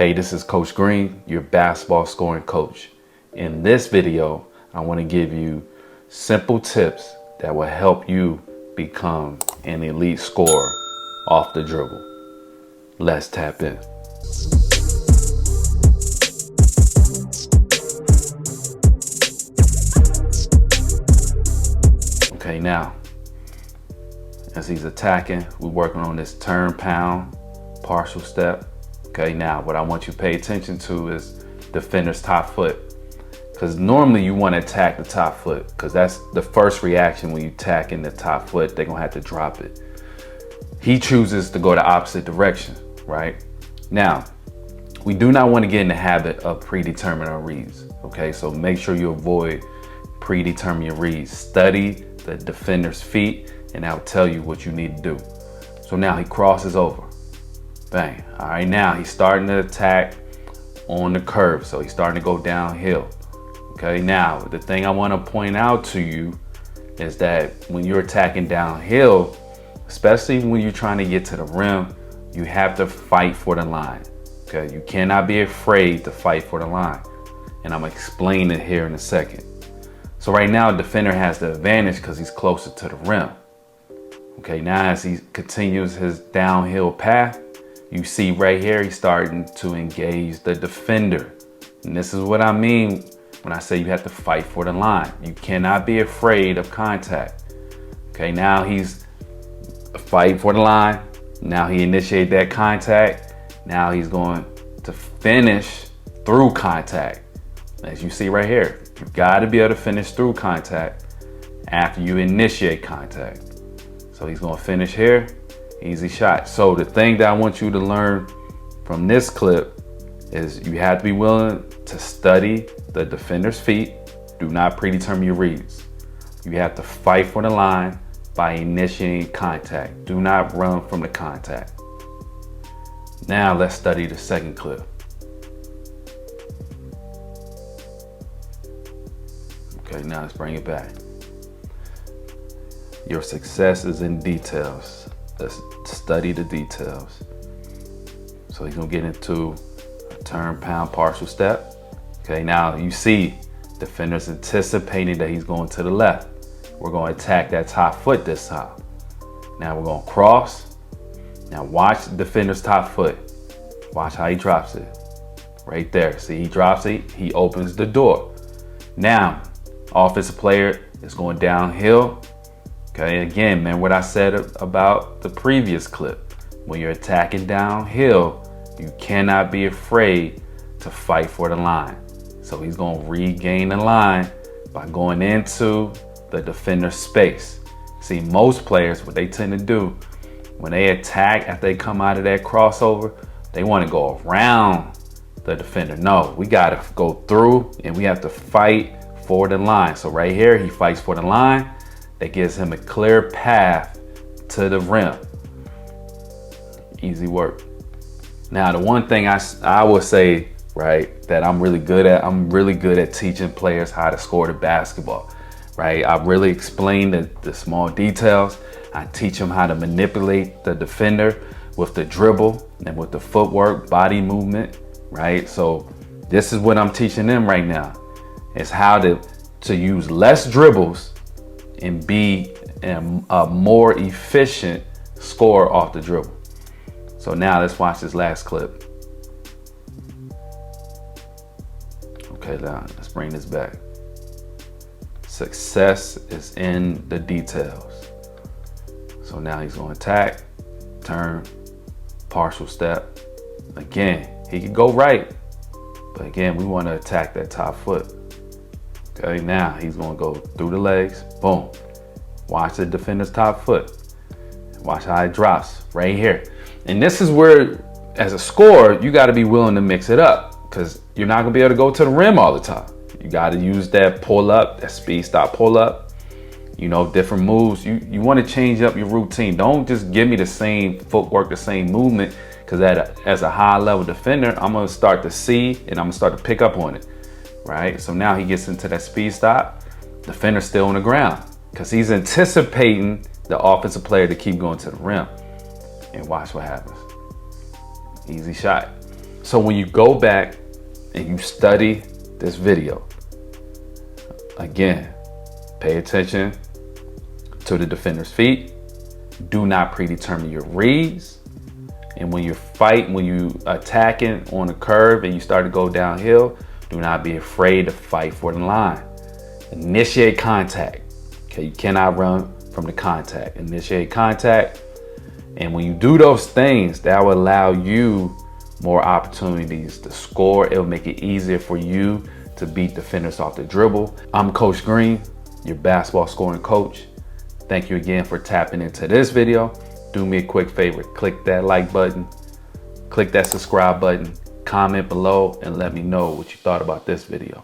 Hey, this is Coach Green, your basketball scoring coach. In this video, I want to give you simple tips that will help you become an elite scorer off the dribble. Let's tap in. Okay, now, as he's attacking, we're working on this turn, pound, partial step. Okay, now what I want you to pay attention to is defender's top foot. Because normally you want to attack the top foot, because that's the first reaction when you attack in the top foot. They're going to have to drop it. He chooses to go the opposite direction, right? Now, we do not want to get in the habit of predetermining our reads. Okay, so make sure you avoid predetermining your reads. Study the defender's feet, and that'll tell you what you need to do. So now he crosses over. Bang. All right, now he's starting to attack on the curve. So he's starting to go downhill. Okay, now the thing I want to point out to you is that when you're attacking downhill, especially when you're trying to get to the rim, you have to fight for the line. Okay, you cannot be afraid to fight for the line. And I'm explaining it here in a second. So right now, the defender has the advantage because he's closer to the rim. Okay, now as he continues his downhill path, you see right here, he's starting to engage the defender. And this is what I mean when I say you have to fight for the line. You cannot be afraid of contact. Okay, now he's fighting for the line. Now he initiated that contact. Now he's going to finish through contact. As you see right here, you gotta be able to finish through contact after you initiate contact. So he's gonna finish here. Easy shot. So the thing that I want you to learn from this clip is you have to be willing to study the defender's feet. Do not predetermine your reads. You have to fight for the line by initiating contact. Do not run from the contact. Now let's study the second clip. Okay, now let's bring it back. Your success is in details. Let's study the details. So he's gonna get into a turn, pound, partial step. Okay, now you see defender's anticipating that he's going to the left. We're gonna attack that top foot this time. Now we're gonna cross. Now watch the defender's top foot. Watch how he drops it. Right there, see he drops it, he opens the door. Now, offensive player is going downhill. Okay, again, remember what I said about the previous clip. When you're attacking downhill, you cannot be afraid to fight for the line. So he's going to regain the line by going into the defender's space. See, most players, what they tend to do when they attack after they come out of that crossover, they want to go around the defender. No, we got to go through and we have to fight for the line. So right here, he fights for the line. That gives him a clear path to the rim. Easy work. Now, the one thing I will say, right, that I'm really good at teaching players how to score the basketball, right? I really explain the small details. I teach them how to manipulate the defender with the dribble and with the footwork, body movement, right? So this is what I'm teaching them right now. It's how to use less dribbles and be a more efficient scorer off the dribble. So now let's watch this last clip. Okay, now let's bring this back. Success is in the details. So now he's going to attack, turn, partial step. Again, he can go right, but again, we want to attack that top foot. Okay, now he's gonna go through the legs, boom. Watch the defender's top foot. Watch how it drops right here. And this is where, as a scorer, you gotta be willing to mix it up because you're not gonna be able to go to the rim all the time. You gotta use that pull up, that speed stop pull up, you know, different moves. You wanna change up your routine. Don't just give me the same footwork, the same movement, because as a high level defender, I'm gonna start to see and I'm gonna start to pick up on it. Right, so now he gets into that speed stop. Defender's still on the ground because he's anticipating the offensive player to keep going to the rim. And watch what happens. Easy shot. So when you go back and you study this video, again, pay attention to the defender's feet. Do not predetermine your reads. And when you're fighting, when you attacking on a curve and you start to go downhill, do not be afraid to fight for the line. Initiate contact. Okay, you cannot run from the contact. Initiate contact. And when you do those things, that will allow you more opportunities to score. It'll make it easier for you to beat defenders off the dribble. I'm Coach Green, your basketball scoring coach. Thank you again for tapping into this video. Do me a quick favor, click that like button, click that subscribe button, comment below, and let me know what you thought about this video.